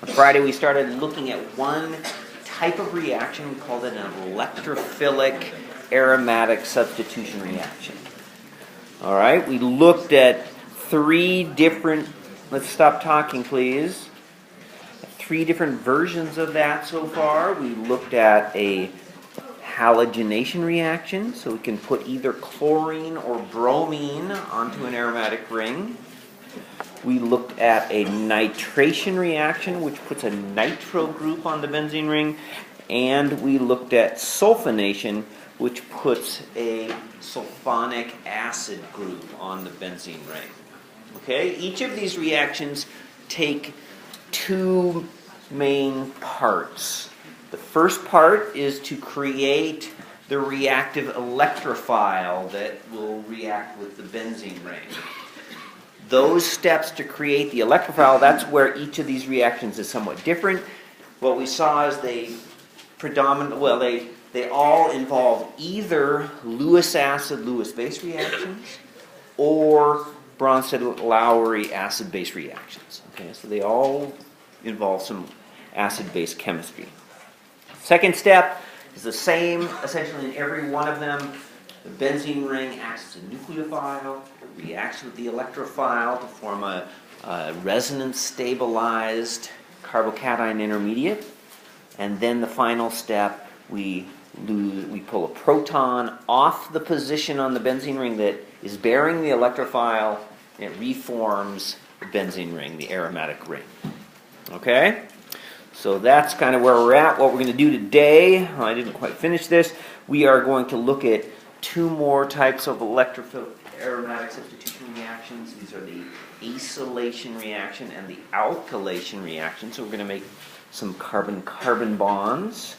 On Friday we started looking at one type of reaction. We called it an electrophilic aromatic substitution reaction. All right, we looked at three different, let's stop talking please, three different versions of that so far. We looked at a halogenation reaction, so we can put either chlorine or bromine onto an aromatic ring. We looked at a nitration reaction, which puts a nitro group on the benzene ring. And we looked at sulfonation, which puts a sulfonic acid group on the benzene ring. Okay, each of these reactions take two main parts. The first part is to create the reactive electrophile that will react with the benzene ring. Those steps to create the electrophile, that's where each of these reactions is somewhat different. What we saw is they all involve either Lewis acid-Lewis base reactions or Bronsted-Lowry acid-base reactions. Okay, so they all involve some acid-base chemistry. Second step is the same essentially in every one of them. The benzene ring acts as a nucleophile, it reacts with the electrophile to form a resonance-stabilized carbocation intermediate. And then the final step, we pull a proton off the position on the benzene ring that is bearing the electrophile, and it reforms the benzene ring, the aromatic ring. Okay? So that's kind of where we're at. What we're going to do today, I didn't quite finish this, we are going to look at two more types of electrophilic aromatic substitution reactions. These are the acylation reaction and the alkylation reaction. So we're going to make some carbon-carbon bonds.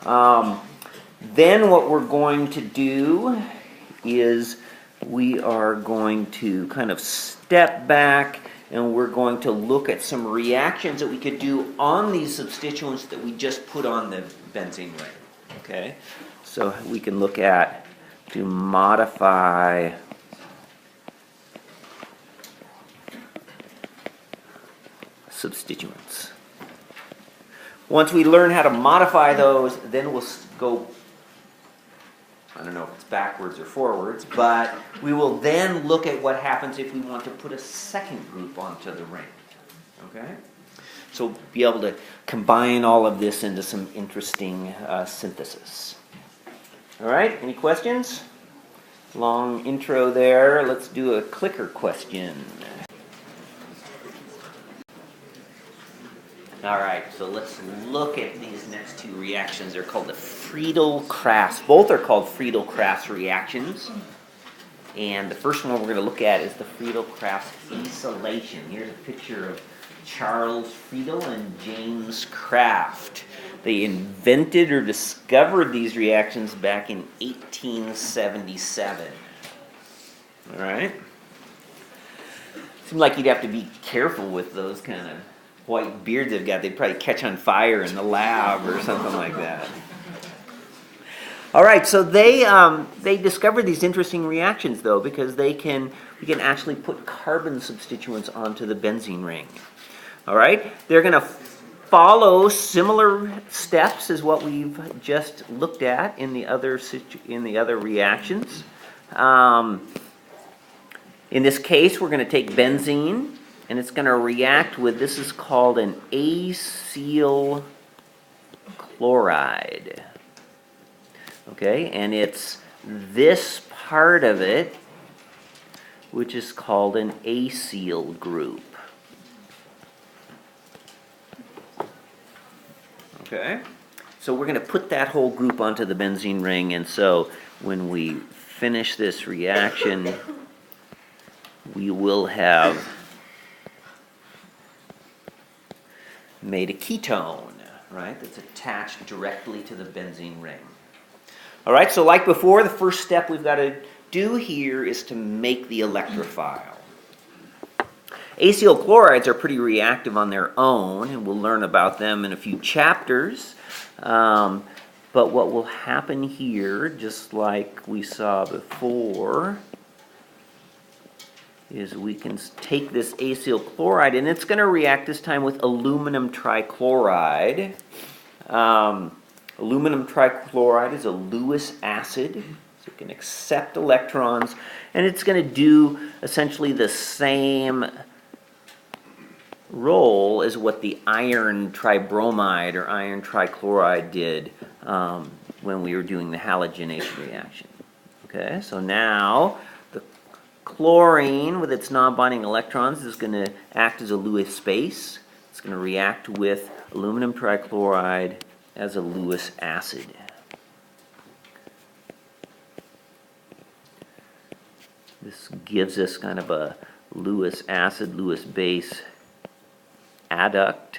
Then what we're going to do is we are going to kind of step back and we're going to look at some reactions that we could do on these substituents that we just put on the benzene ring. Okay? So we can look at to modify substituents. Once we learn how to modify those, then we'll go, I don't know if it's backwards or forwards, but we will then look at what happens if we want to put a second group onto the ring. Okay? So we'll be able to combine all of this into some interesting synthesis. All right, any questions? Long intro there. Let's do a clicker question. All right, so let's look at these next two reactions. They're called the Friedel-Crafts. Both are called Friedel-Crafts reactions. And the first one we're going to look at is the Friedelcrafts Insulation. Here's a picture of Charles Friedel and James Kraft. They invented or discovered these reactions back in 1877. All right? Seems like you'd have to be careful with those kind of white beards they've got. They'd probably catch on fire in the lab or something like that. All right, so they discovered these interesting reactions though, because we can actually put carbon substituents onto the benzene ring. All right, they're going to follow similar steps as what we've just looked at in the other reactions. In this case, we're going to take benzene, and it's going to react with, this is called an acyl chloride. Okay, and it's this part of it which is called an acyl group. Okay, so we're going to put that whole group onto the benzene ring, and so when we finish this reaction, we will have made a ketone, right, that's attached directly to the benzene ring. All right, so like before, the first step we've got to do here is to make the electrophile. Acyl chlorides are pretty reactive on their own, and we'll learn about them in a few chapters. But what will happen here, just like we saw before, is we can take this acyl chloride, and it's going to react this time with aluminum trichloride. Aluminum trichloride is a Lewis acid, so it can accept electrons, and it's going to do essentially the same role as what the iron tribromide or iron trichloride did when we were doing the halogenation reaction. Okay, so now the chlorine with its non-bonding electrons is going to act as a Lewis base. It's going to react with aluminum trichloride as a Lewis acid. This gives us kind of a Lewis acid, Lewis base adduct,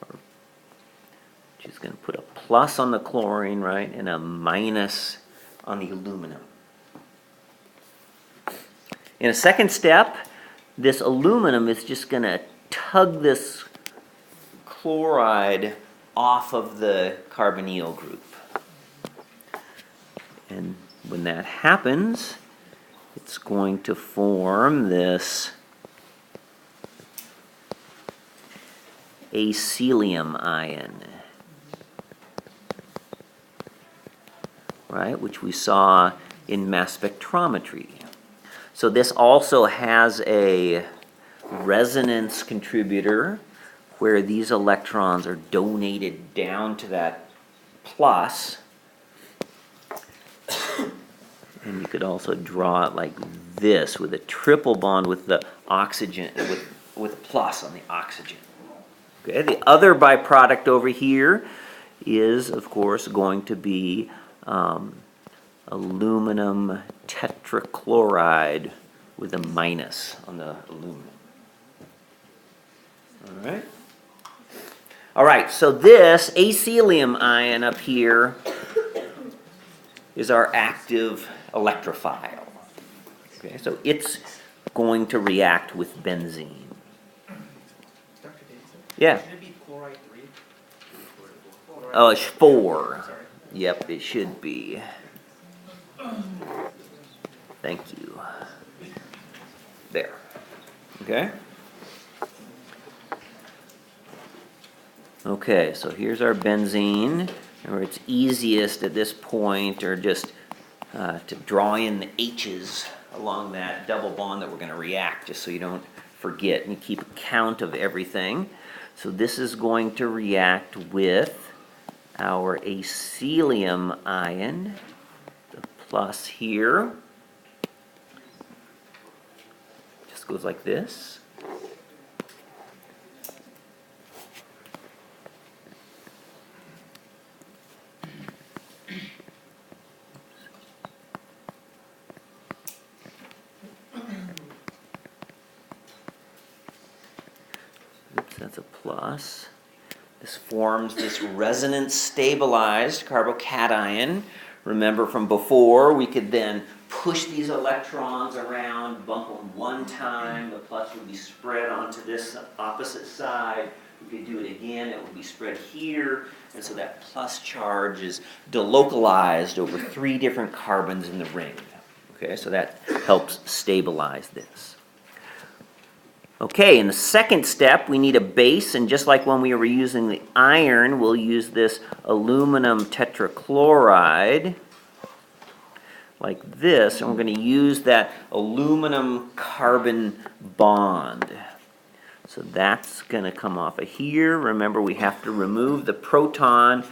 which is going to put a plus on the chlorine, right, and a minus on the aluminum. In a second step, this aluminum is just going to tug this chloride off of the carbonyl group. And when that happens, it's going to form this acylium ion, right, which we saw in mass spectrometry. So this also has a resonance contributor where these electrons are donated down to that plus. And you could also draw it like this with a triple bond with the oxygen, with a plus on the oxygen. Okay, the other byproduct over here is, of course, going to be aluminum tetrachloride with a minus on the aluminum. All right. All right, so this acylium ion up here is our active electrophile. Okay, so it's going to react with benzene. Yeah. Should it be chloride 3? Oh, it's 4. Yep, it should be. Thank you. There. Okay. Okay, so here's our benzene. And where it's easiest at this point are just to draw in the H's along that double bond that we're going to react, just so you don't forget and you keep count of everything. So this is going to react with our acylium ion, the plus here. Just goes like this. That's a plus. This forms this resonance stabilized carbocation. Remember from before, we could then push these electrons around, bump them one time, the plus would be spread onto this opposite side. We could do it again, it would be spread here, and so that plus charge is delocalized over 3 different carbons in the ring. Okay, so that helps stabilize this. Okay, in the second step, we need a base, and just like when we were using the iron, we'll use this aluminum tetrachloride, like this, and we're going to use that aluminum carbon bond. So that's going to come off of here. Remember, we have to remove the proton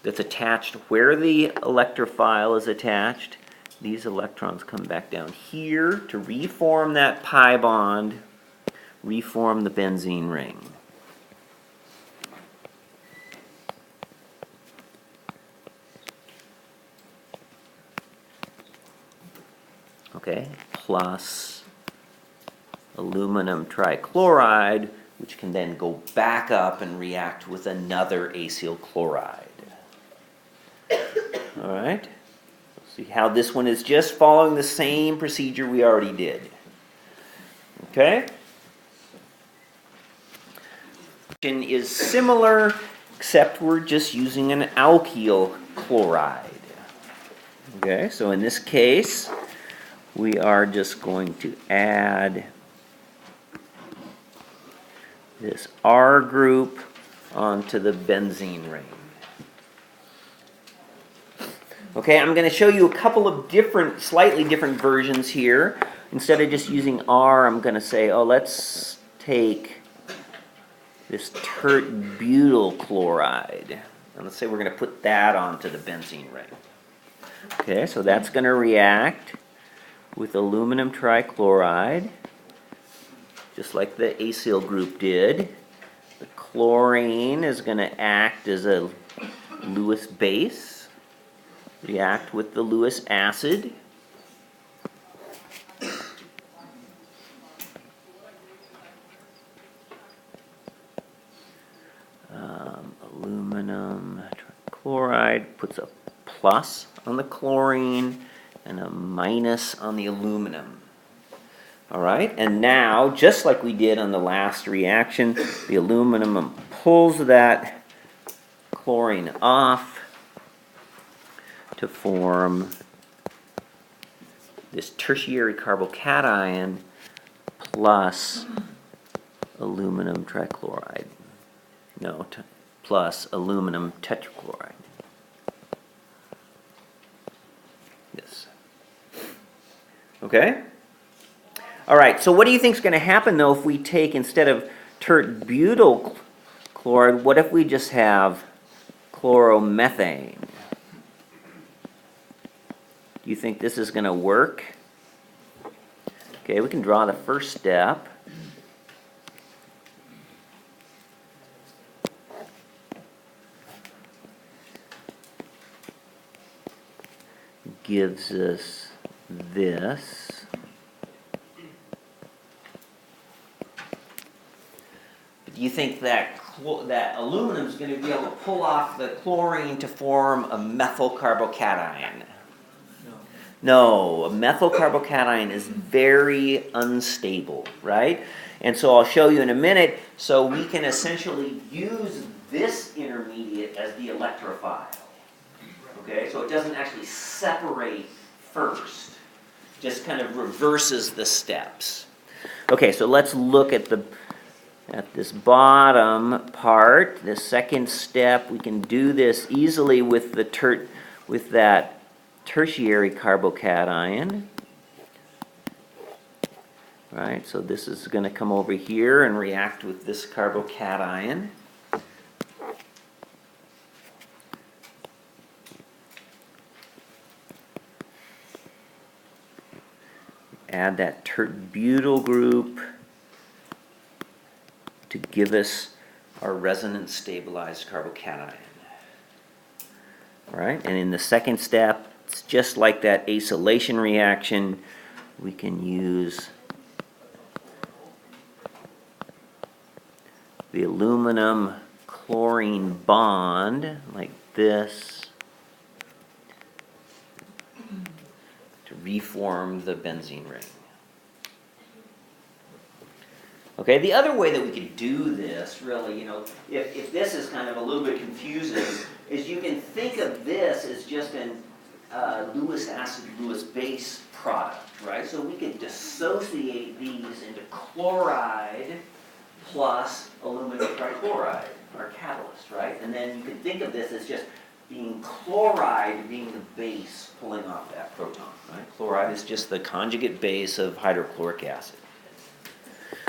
that's attached where the electrophile is attached. These electrons come back down here to reform that pi bond, reform the benzene ring. Okay, plus aluminum trichloride, which can then go back up and react with another acyl chloride. All right, see how this one is just following the same procedure we already did. Okay. Is similar, except we're just using an alkyl chloride. Okay, so in this case, we are just going to add this R group onto the benzene ring. Okay, I'm going to show you a couple of different, slightly different versions here. Instead of just using R, I'm going to say, oh, let's take this tert butyl chloride. And let's say we're going to put that onto the benzene ring. Okay, so that's going to react with aluminum trichloride, just like the acyl group did. The chlorine is going to act as a Lewis base, react with the Lewis acid. Aluminum trichloride puts a plus on the chlorine and a minus on the aluminum. All right, and now, just like we did on the last reaction, the aluminum pulls that chlorine off to form this tertiary carbocation plus aluminum trichloride. No, plus aluminum tetrachloride. Yes. Okay? All right, so what do you think is going to happen, though, if we take, instead of tert butyl chloride, what if we just have chloromethane? Do you think this is going to work? Okay, we can draw the first step. Gives us this. Do you think that aluminum is going to be able to pull off the chlorine to form a methyl carbocation? No, a methyl carbocation is very unstable, right? And so I'll show you in a minute. So we can essentially use this intermediate as the electrophile. Okay, so it doesn't actually separate first, just kind of reverses the steps. Okay, so let's look at this bottom part, the second step. We can do this easily with that tertiary carbocation. Right, so this is going to come over here and react with this carbocation. Add that tert butyl group to give us our resonance stabilized carbocation. All right, and in the second step, it's just like that acylation reaction. We can use the aluminum chlorine bond like this to reform the benzene ring. Okay, the other way that we could do this, really, if this is kind of a little bit confusing, is you can think of this as just an Lewis acid, Lewis base product, right? So we could dissociate these into chloride plus aluminum trichloride, our catalyst, right? And then you can think of this as just being chloride being the base pulling off that proton, right? Chloride is just the conjugate base of hydrochloric acid.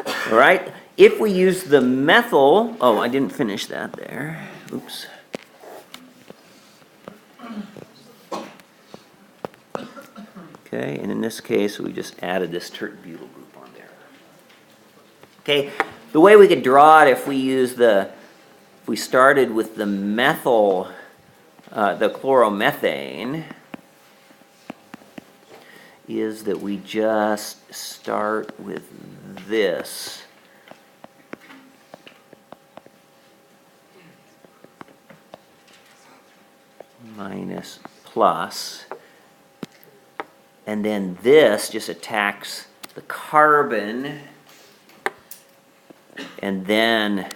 All right, if we use the methyl, oh, I didn't finish that there. Oops. Okay, and in this case, we just added this tert butyl group on there. Okay, the way we could draw it if we started with the methyl, the chloromethane, is that we just start with this. Minus plus. And then this just attacks the carbon, and then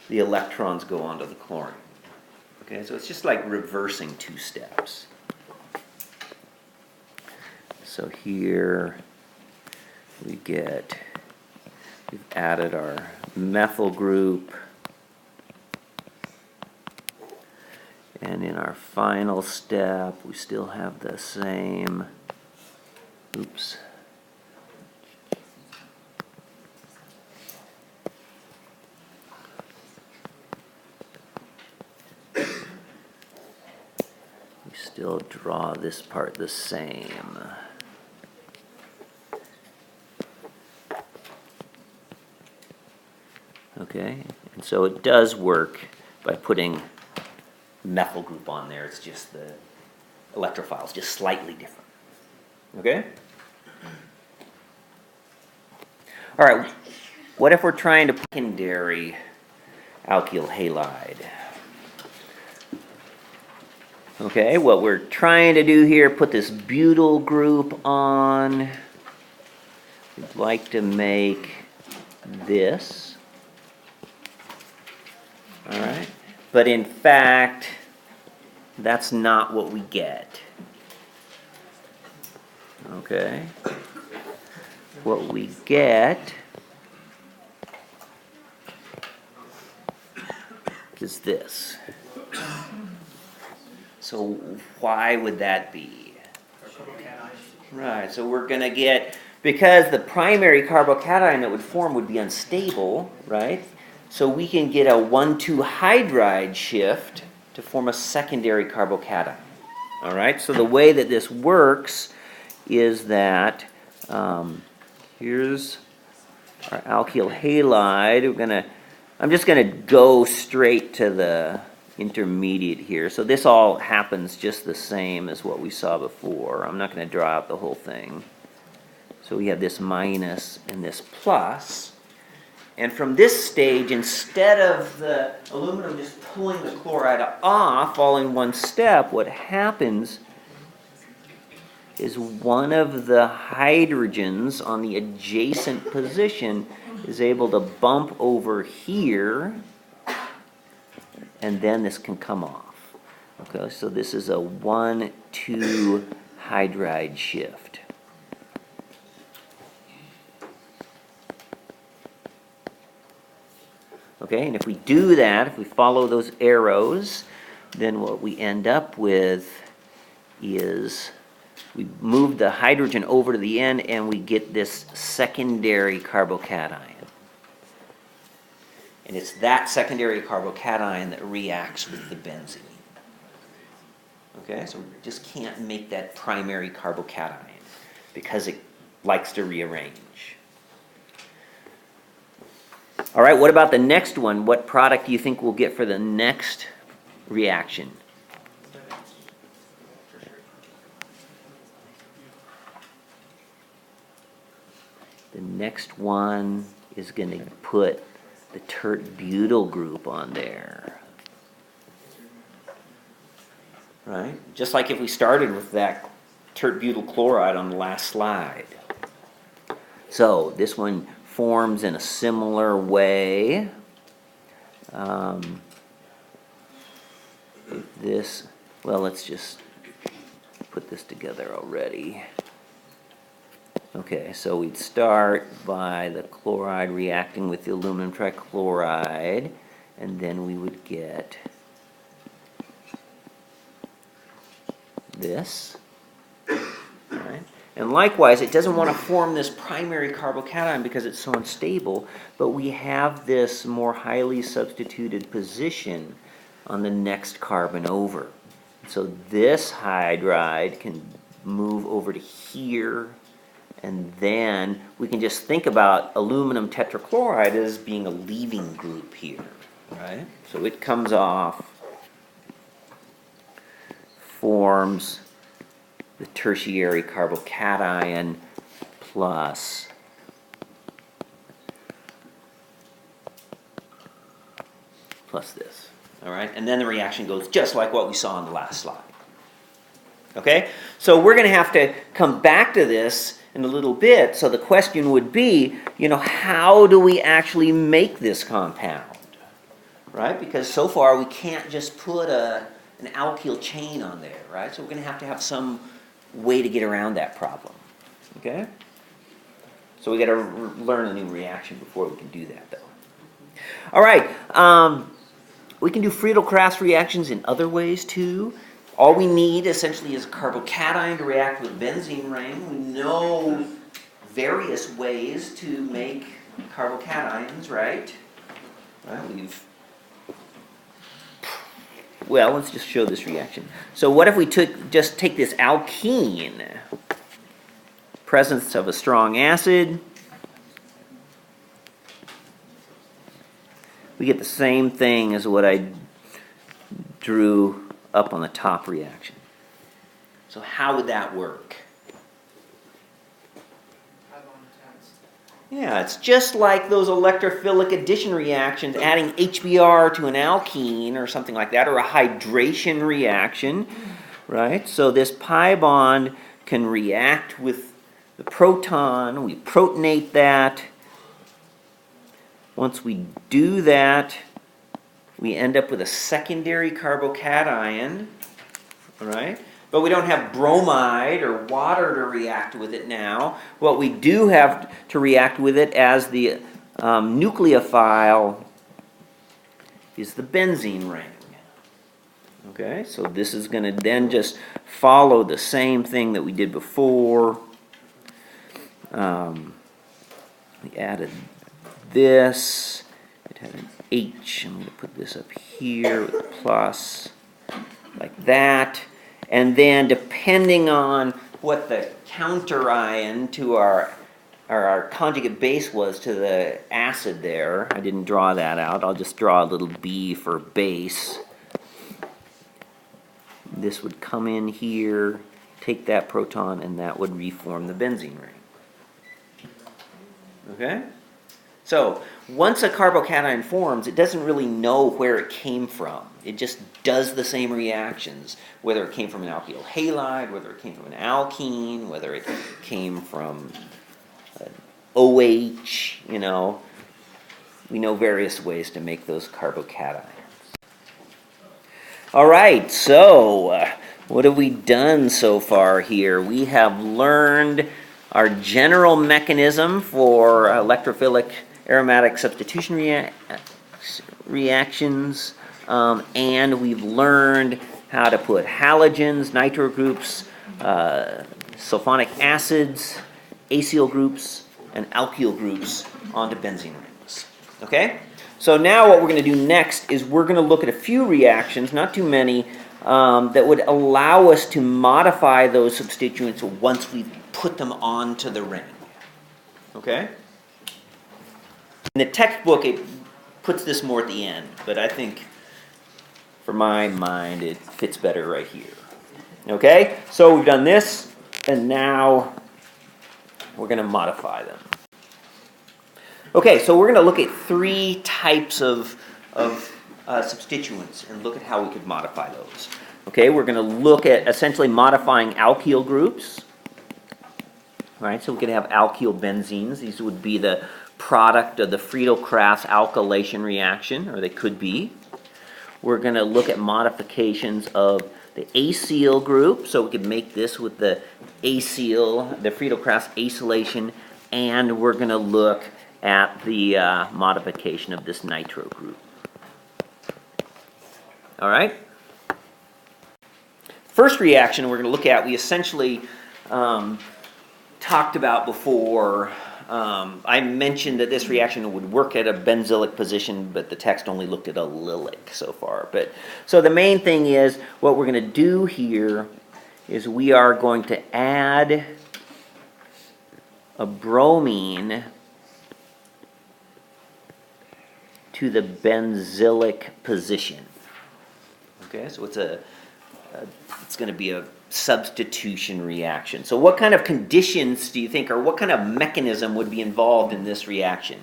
the electrons go onto the chlorine. Okay, so it's just like reversing two steps. So here we've added our methyl group. And in our final step, we still have the same, oops. We still draw this part the same. Okay, and so it does work by putting methyl group on there. It's just the electrophile is just slightly different. Okay? All right, what if we're trying to secondary alkyl halide? Okay, what we're trying to do here, put this butyl group on. We'd like to make this. All right, but in fact, that's not what we get. Okay, what we get is this. So why would that be? Right, so we're going to get, because the primary carbocation that would form would be unstable, right? So we can get a 1,2 hydride shift to form a secondary carbocation. All right, so the way that this works is that here's our alkyl halide. I'm just going to go straight to the intermediate here. So this all happens just the same as what we saw before. I'm not going to draw out the whole thing. So we have this minus and this plus. And from this stage, instead of the aluminum just pulling the chloride off all in one step, what happens is one of the hydrogens on the adjacent position is able to bump over here, and then this can come off. Okay, so this is a 1,2 hydride shift. Okay, and if we do that, if we follow those arrows, then what we end up with is we move the hydrogen over to the end and we get this secondary carbocation. And it's that secondary carbocation that reacts with the benzene. Okay, so we just can't make that primary carbocation because it likes to rearrange. All right, what about the next one? What product do you think we'll get for the next reaction? The next one is going to put the tert-butyl group on there. Right? Just like if we started with that tert-butyl chloride on the last slide. So this one forms in a similar way. Let's just put this together already. Okay, so we'd start by the chloride reacting with the aluminum trichloride, and then we would get this. All right. And likewise, it doesn't want to form this primary carbocation because it's so unstable, but we have this more highly substituted position on the next carbon over. So this hydride can move over to here, and then we can just think about aluminum tetrachloride as being a leaving group here, right? So it comes off, forms the tertiary carbocation plus this, all right? And then the reaction goes just like what we saw on the last slide. Okay? So we're going to have to come back to this in a little bit. So the question would be, how do we actually make this compound? Right? Because so far we can't just put an alkyl chain on there, right? So we're going to have some way to get around that problem. Okay? So we got to learn a new reaction before we can do that, though. All right. We can do Friedel-Crafts reactions in other ways, too. All we need, essentially, is a carbocation to react with benzene ring. We know various ways to make carbocations, right? Well, let's just show this reaction. So what if we just take this alkene, presence of a strong acid, we get the same thing as what I drew up on the top reaction. So how would that work? Yeah, it's just like those electrophilic addition reactions, adding HBr to an alkene or something like that, or a hydration reaction, right? So this pi bond can react with the proton. We protonate that. Once we do that, we end up with a secondary carbocation, right? But we don't have bromide or water to react with it now. What we do have to react with it as the nucleophile is the benzene ring. Okay, so this is going to then just follow the same thing that we did before. We added this. It had an H. I'm going to put this up here with a plus, like that. And then depending on what the counter ion to our conjugate base was to the acid there, I didn't draw that out. I'll just draw a little B for base. This would come in here, take that proton, and that would reform the benzene ring. Okay? So once a carbocation forms, it doesn't really know where it came from. It just does the same reactions, whether it came from an alkyl halide, whether it came from an alkene, whether it came from an OH, you know. We know various ways to make those carbocations. All right, so what have we done so far here? We have learned our general mechanism for electrophilic aromatic substitution reactions, and we've learned how to put halogens, nitro groups, sulfonic acids, acyl groups, and alkyl groups onto benzene rings. Okay? So now what we're going to do next is we're going to look at a few reactions, not too many, that would allow us to modify those substituents once we put them onto the ring. Okay? In the textbook, it puts this more at the end, but I think, for my mind, it fits better right here. Okay? So we've done this, and now we're going to modify them. Okay, so we're going to look at three types of substituents and look at how we could modify those. Okay, we're going to look at essentially modifying alkyl groups. All right, so we could have alkyl benzenes. These would be the product of the Friedel-Crafts alkylation reaction, or they could be. We're going to look at modifications of the acyl group, so we could make this with the acyl, the Friedelcrafts acylation, and we're going to look at the modification of this nitro group. All right? First reaction we're going to look at, we essentially talked about before. I mentioned that this reaction would work at a benzylic position, but the text only looked at a allylic so far. So the main thing is, what we're going to do here is we are going to add a bromine to the benzylic position. Okay, so it's going to be a substitution reaction. So what kind of conditions do you think, or what kind of mechanism would be involved in this reaction?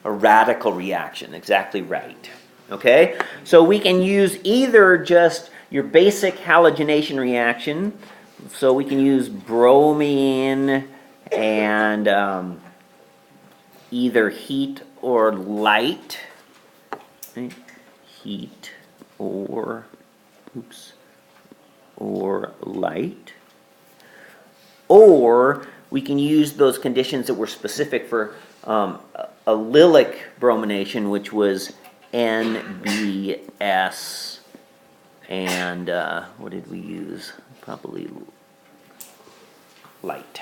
A radical reaction, exactly right. Okay, so we can use either just your basic halogenation reaction, so we can use bromine and either heat or light, right? Heat or light. Or we can use those conditions that were specific for allylic bromination, which was NBS, and what did we use? Probably light.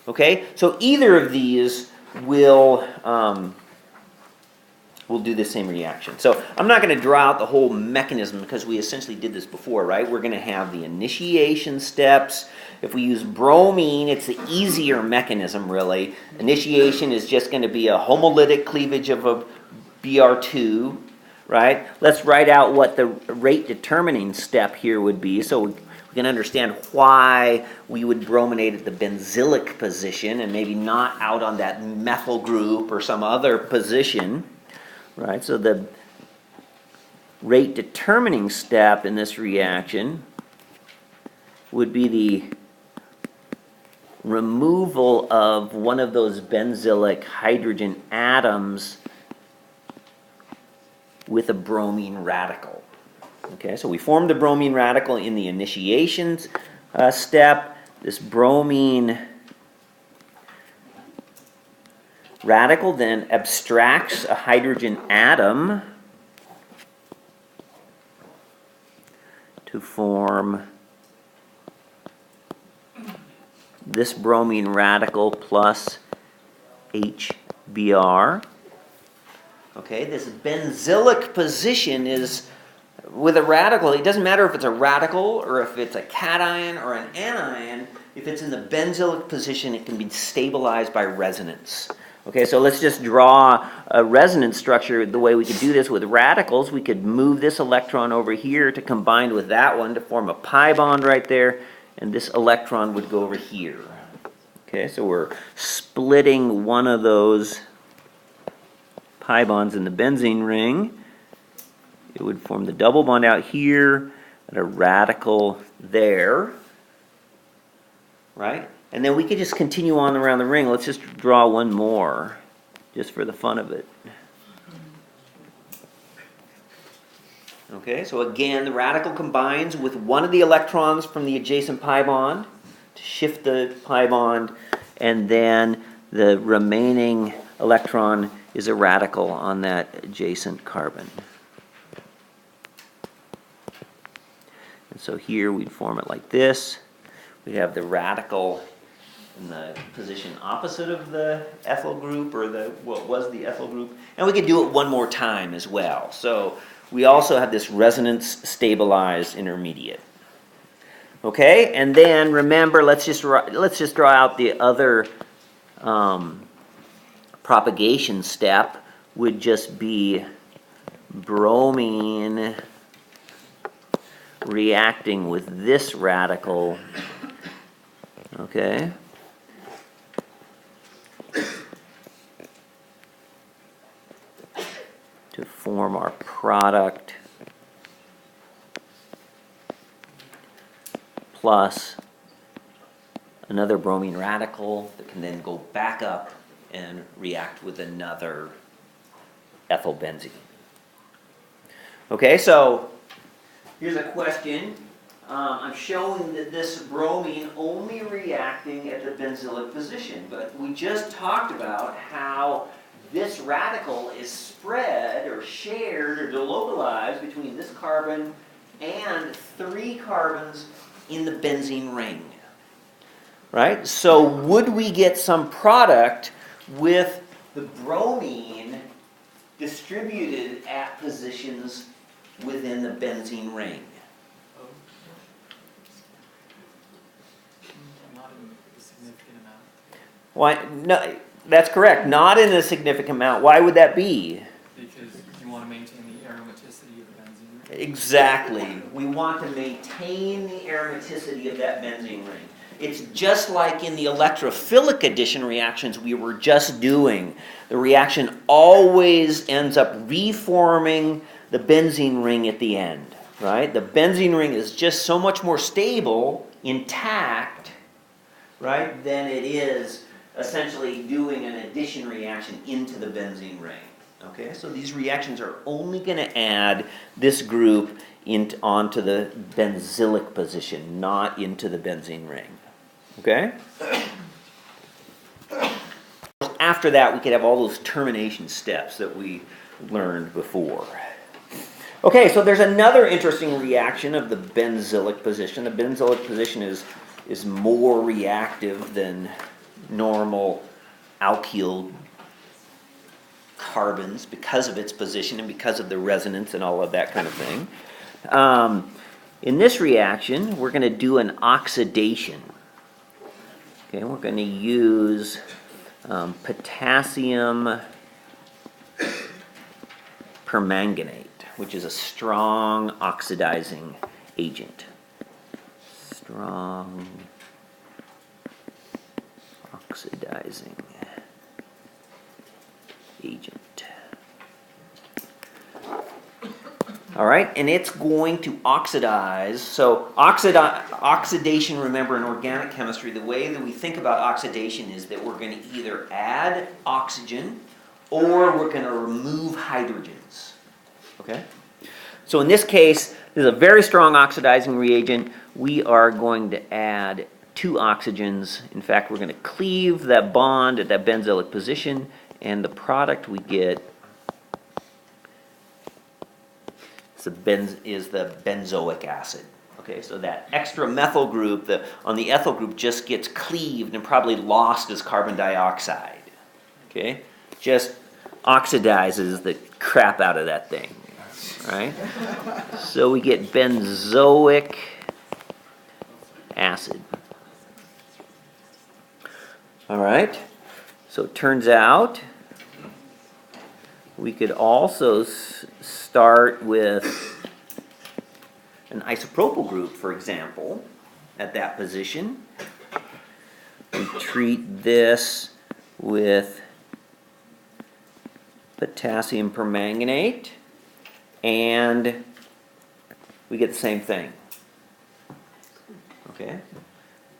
Okay, so either of these will do the same reaction. So I'm not going to draw out the whole mechanism because we essentially did this before, right? We're going to have the initiation steps. If we use bromine, it's the easier mechanism, really. Initiation is just going to be a homolytic cleavage of a Br2, right? Let's write out what the rate determining step here would be so we can understand why we would brominate at the benzylic position and maybe not out on that methyl group or some other position, right? So the rate determining step in this reaction would be the removal of one of those benzylic hydrogen atoms with a bromine radical. Okay, so we formed the bromine radical in the initiation step. This bromine radical then abstracts a hydrogen atom to form this bromine radical plus HBr. Okay, this benzylic position is with a radical. It doesn't matter if it's a radical or if it's a cation or an anion. If it's in the benzylic position, it can be stabilized by resonance. Okay, so let's just draw a resonance structure the way we could do this with radicals. We could move this electron over here to combine with that one to form a pi bond right there, and this electron would go over here. Okay, so we're splitting one of those pi bonds in the benzene ring. It would form the double bond out here and a radical there, right? And then we could just continue on around the ring. Let's just draw one more, just for the fun of it. Okay, so again, the radical combines with one of the electrons from the adjacent pi bond to shift the pi bond, and then the remaining electron is a radical on that adjacent carbon. And so here we'd form it like this. We'd have the radical in the position opposite of the ethyl group, or what was the ethyl group. And we could do it one more time as well. So we also have this resonance stabilized intermediate. Okay, and then remember, let's just draw out the other propagation step. Would just be bromine reacting with this radical. Okay. To form our product plus another bromine radical that can then go back up and react with another ethyl benzene. Okay, so here's a question. I'm showing that this bromine only reacting at the benzylic position, but we just talked about how this radical is spread or shared or delocalized between this carbon and 3 carbons in the benzene ring. Right? So would we get some product with the bromine distributed at positions within the benzene ring? Not in a significant amount. Why? No, that's correct. Not in a significant amount. Why would that be? Because you want to maintain the aromaticity of the benzene ring. Exactly. We want to maintain the aromaticity of that benzene ring. It's just like in the electrophilic addition reactions we were just doing. The reaction always ends up reforming the benzene ring at the end, right? The benzene ring is just so much more stable, intact, right, than it is essentially doing an addition reaction into the benzene ring. Okay, so these reactions are only going to add this group onto the benzylic position, not into the benzene ring. Okay? After that, we could have all those termination steps that we learned before. Okay, so there's another interesting reaction of the benzylic position. The benzylic position is more reactive than normal alkyl carbons because of its position and because of the resonance and all of that kind of thing. In this reaction, we're going to do an oxidation. Okay, we're going to use potassium permanganate, which is a strong oxidizing agent. Strong oxidizing agent. All right, and it's going to oxidize. So oxidation, remember in organic chemistry, the way that we think about oxidation is that we're going to either add oxygen or we're going to remove hydrogens. Okay? So in this case, this is a very strong oxidizing reagent. We are going to add 2 oxygens. In fact, we're going to cleave that bond at that benzylic position, and the product we get is the benzoic acid. Okay, so that extra methyl group on the ethyl group just gets cleaved and probably lost as carbon dioxide. Okay, just oxidizes the crap out of that thing. Right? So we get benzoic acid. All right, so it turns out we could also start with an isopropyl group, for example, at that position. We treat this with potassium permanganate, and we get the same thing. Okay?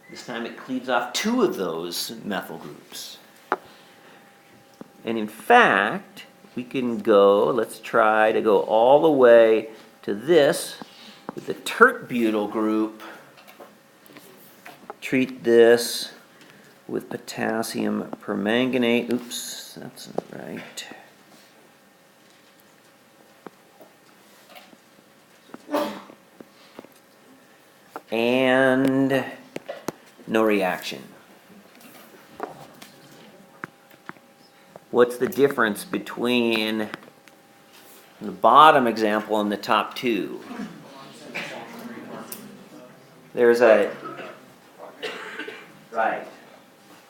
This time it cleaves off 2 of those methyl groups. And in fact, we can go, let's try to go all the way to this with the tert-butyl group. Treat this with potassium permanganate. Oops, that's not right. And no reaction. What's the difference between the bottom example and the top 2? There's a, right,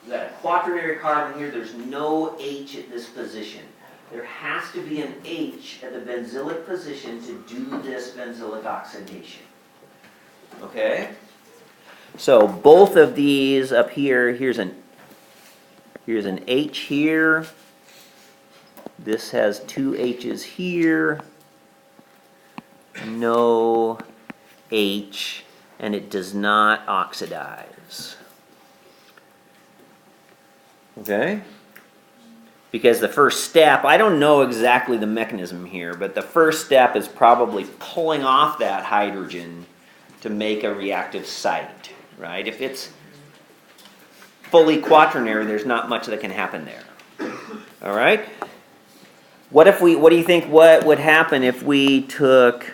we've got a quaternary carbon here. There's no H at this position. There has to be an H at the benzylic position to do this benzylic oxidation. Okay? So both of these up here, here's an H here. This has 2 H's here. No H, and it does not oxidize. Okay? Because the first step, I don't know exactly the mechanism here, but the first step is probably pulling off that hydrogen to make a reactive site, right? If it's fully quaternary, there's not much that can happen there. All right? What do you think what would happen if we took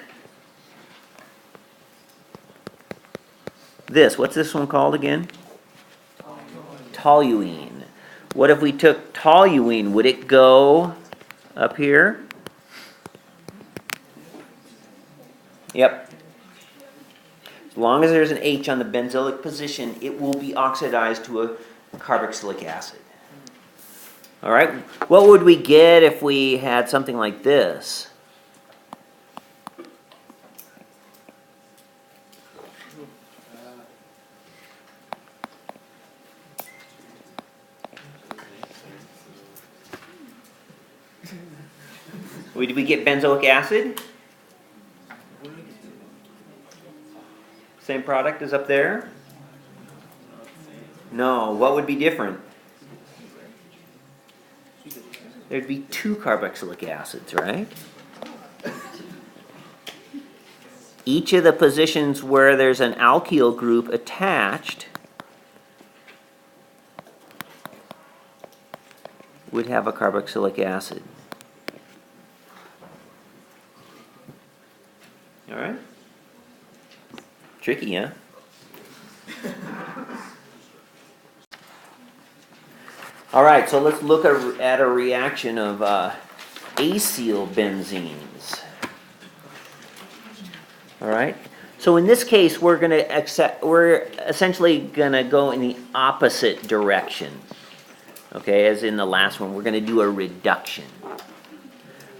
this? What's this one called again? Toluene. What if we took toluene? Would it go up here? Yep. As long as there's an H on the benzylic position, it will be oxidized to a carboxylic acid. All right. What would we get if we had something like this? Would we get benzoic acid? Same product as up there? No. What would be different? There'd be 2 carboxylic acids, right? Each of the positions where there's an alkyl group attached would have a carboxylic acid. All right? Tricky, huh? All right, so let's look at a reaction of acylbenzenes. All right? So in this case, we're essentially going to go in the opposite direction. Okay, as in the last one, we're going to do a reduction.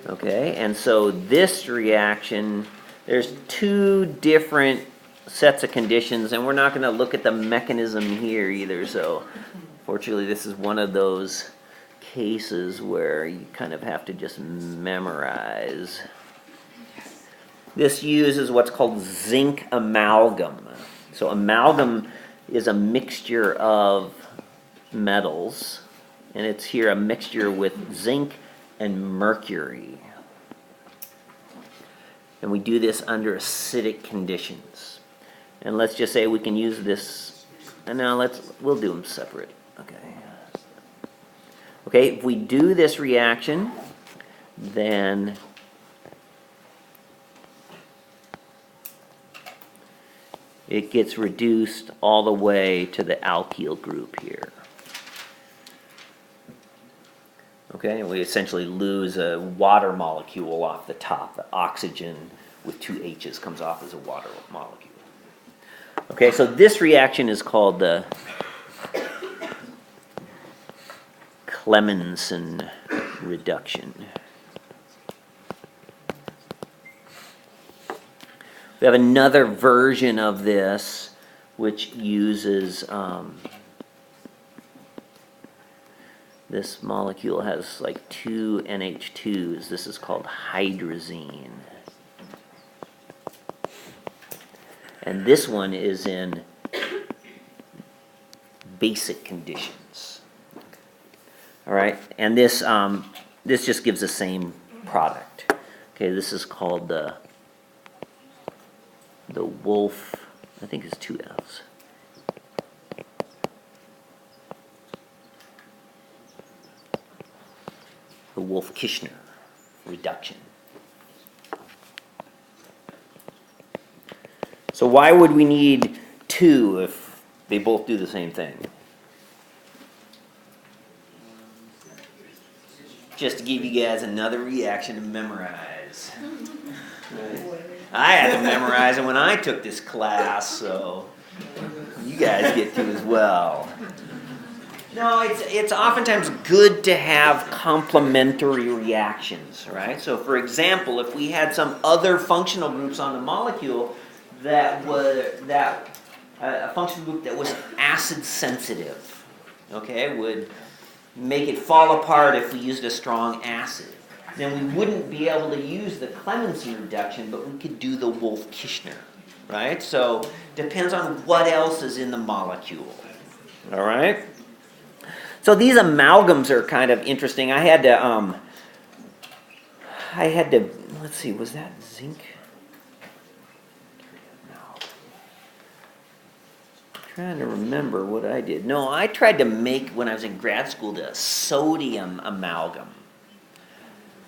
Okay, and so this reaction, there's two different sets of conditions, and we're not going to look at the mechanism here either. So fortunately, this is one of those cases where you kind of have to just memorize. This uses what's called zinc amalgam. So amalgam is a mixture of metals, and it's here a mixture with zinc and mercury. And we do this under acidic conditions. And let's just say we can use this, and now we'll do them separate. Okay, if we do this reaction, then it gets reduced all the way to the alkyl group here. Okay, and we essentially lose a water molecule off the top. The oxygen with two H's comes off as a water molecule. Okay, so this reaction is called the Clemmensen reduction. We have another version of this which uses this molecule has like two NH2s. This is called hydrazine. And this one is in basic conditions. All right, and this just gives the same product. Okay, this is called the Wolf. I think it's two F's. The Wolff-Kishner reduction. So why would we need two if they both do the same thing? Just to give you guys another reaction to memorize. I had to memorize it when I took this class, so you guys get to as well. No, it's oftentimes good to have complementary reactions, right? So for example, if we had some other functional groups on the molecule that a functional group that was acid sensitive, okay, would make it fall apart if we used a strong acid. Then we wouldn't be able to use the Clemmensen reduction, but we could do the Wolff-Kishner, right? So depends on what else is in the molecule, all right? So these amalgams are kind of interesting. I had to, let's see, was that zinc? Trying to remember what I did. No, I tried to make, when I was in grad school, the sodium amalgam.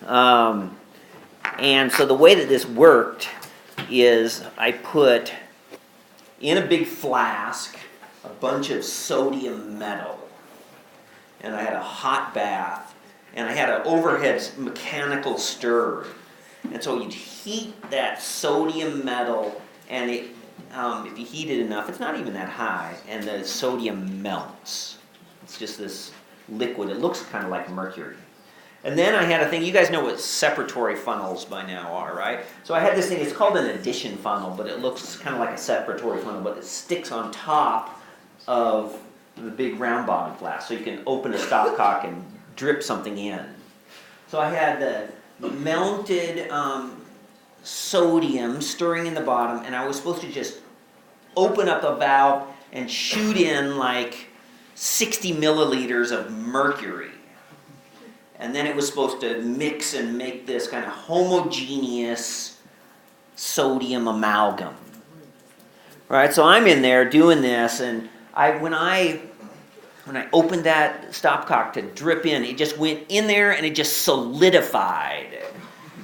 And so the way that this worked is I put in a big flask a bunch of sodium metal, and I had a hot bath, and I had an overhead mechanical stirrer. And so you'd heat that sodium metal, and it if you heat it enough, it's not even that high, and the sodium melts. It's just this liquid. It looks kind of like mercury. And then I had a thing, you guys know what separatory funnels by now are, right? So I had this thing, it's called an addition funnel, but it looks kind of like a separatory funnel, but it sticks on top of the big round bottom flask. So you can open a stopcock and drip something in. So I had the melted sodium stirring in the bottom, and I was supposed to just open up a valve and shoot in like 60 milliliters of mercury. And then it was supposed to mix and make this kind of homogeneous sodium amalgam. Right, so I'm in there doing this, and when I when I opened that stopcock to drip in, it just went in there and it just solidified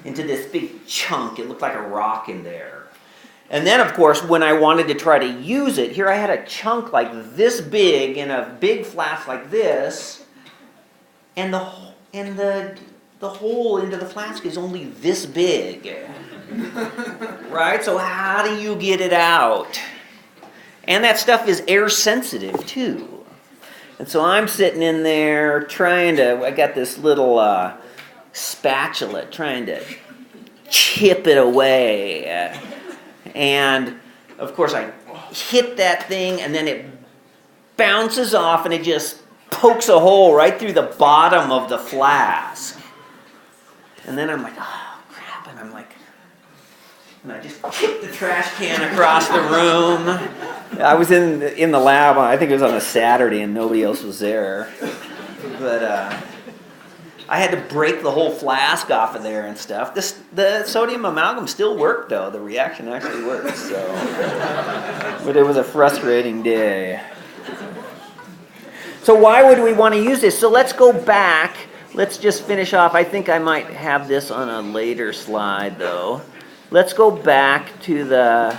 into this big chunk. It looked like a rock in there. And then, of course, when I wanted to try to use it, here I had a chunk like this big in a big flask like this, and the hole into the flask is only this big. Right? So how do you get it out? And that stuff is air sensitive too. And so I'm sitting in there I got this little spatula trying to chip it away. And of course I hit that thing and then it bounces off and it just pokes a hole right through the bottom of the flask. And then I'm like, oh crap, and I just kicked the trash can across the room. I was in the lab, I think it was on a Saturday and nobody else was there. But I had to break the whole flask off of there and stuff. The sodium amalgam still worked though. The reaction actually worked. So, but it was a frustrating day. So why would we want to use this? So let's go back. Let's just finish off. I think I might have this on a later slide though. Let's go back to the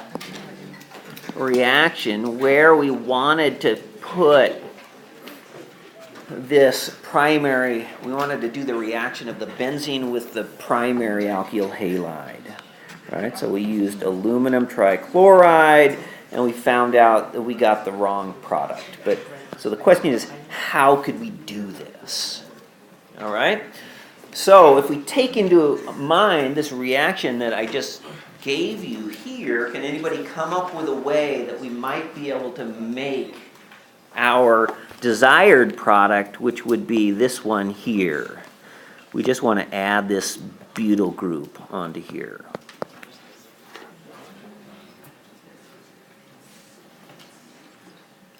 reaction where we wanted to put this primary, we wanted to do the reaction of the benzene with the primary alkyl halide. Right? So we used aluminum trichloride and we found out that we got the wrong product. But so the question is, how could we do this? All right? So if we take into mind this reaction that I just gave you here, can anybody come up with a way that we might be able to make our desired product, which would be this one here? We just want to add this butyl group onto here.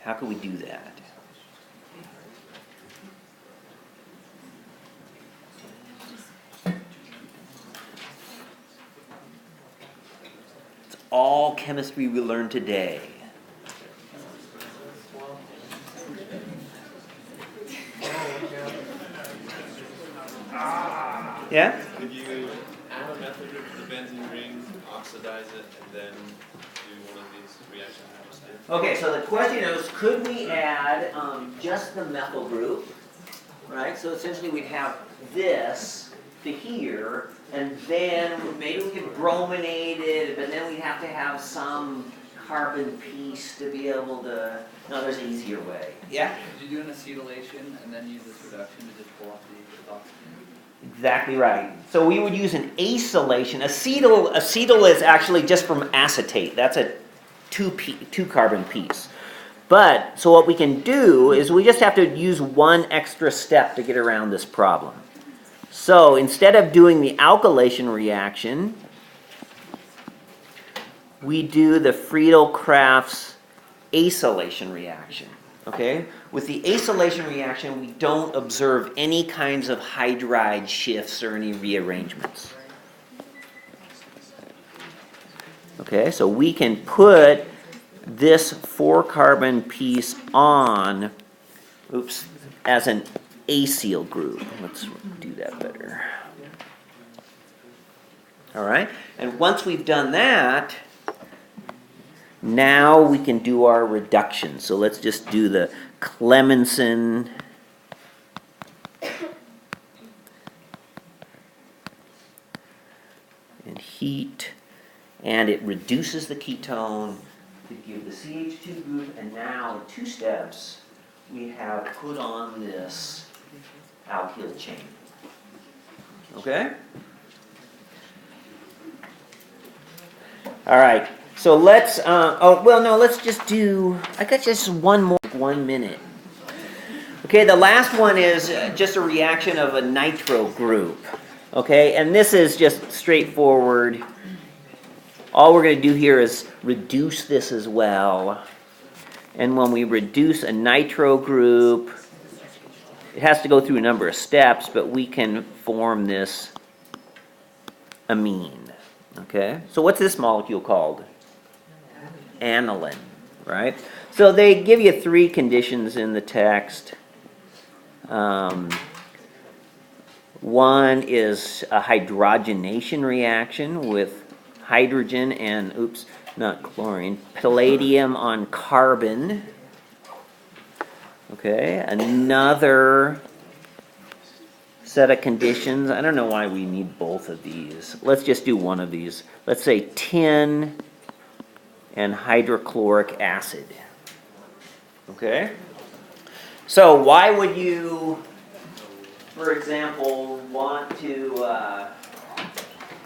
How can we do that? All chemistry we learned today. Yeah? Could you add a method group to the benzene ring, oxidize it, and then do one of these reactions you just did? Okay, so the question is, could we add just the methyl group, right? So essentially we'd have this to here, and then maybe we could brominate it, but then we'd have to have some carbon piece to be able to, no, there's an easier way. Yeah? Did you do an acylation and then use this reduction to just pull off the oxygen? Exactly right. So we would use an acylation. Acetyl is actually just from acetate. That's a two carbon piece. But, so what we can do is we just have to use one extra step to get around this problem. So instead of doing the alkylation reaction, we do the Friedel-Crafts acylation reaction. Okay? With the acylation reaction, we don't observe any kinds of hydride shifts or any rearrangements. Okay, so we can put this 4-carbon piece on, as an acyl group. Let's do that better. All right, and once we've done that, now we can do our reduction. So let's just do the Clemenson and heat, and it reduces the ketone to give the CH2 group, and now in 2 steps we have put on this alkyl chain. Okay? All right. So let's, let's just do, I got just one more, 1 minute. Okay, the last one is just a reaction of a nitro group. Okay, and this is just straightforward. All we're going to do here is reduce this as well. And when we reduce a nitro group, it has to go through a number of steps, but we can form this amine. Okay, so what's this molecule called? Aniline. right? So they give you 3 conditions in the text. One is a hydrogenation reaction with hydrogen and, oops, not chlorine, palladium on carbon. Okay, another set of conditions. I don't know why we need both of these. Let's just do one of these. Let's say tin and hydrochloric acid. Okay? So why would you, for example, want to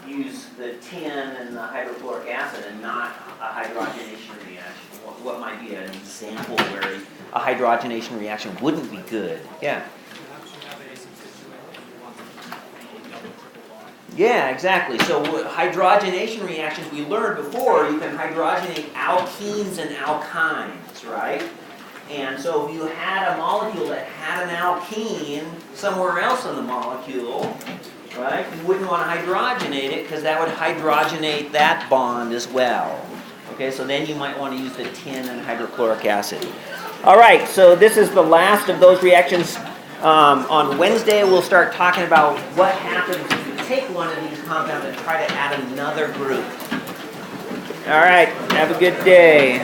use the tin and the hydrochloric acid and not a hydrogenation reaction? What might be an example where a hydrogenation reaction wouldn't be good? Yeah. Perhaps you have a substituent and you want them to be double, triple bond. Yeah, exactly. So hydrogenation reactions, we learned before, you can hydrogenate alkenes and alkynes, right? And so if you had a molecule that had an alkene somewhere else in the molecule, right, you wouldn't want to hydrogenate it because that would hydrogenate that bond as well. Okay, so then you might want to use the tin and hydrochloric acid. All right, so this is the last of those reactions. On Wednesday, we'll start talking about what happens if you take one of these compounds and try to add another group. All right, have a good day.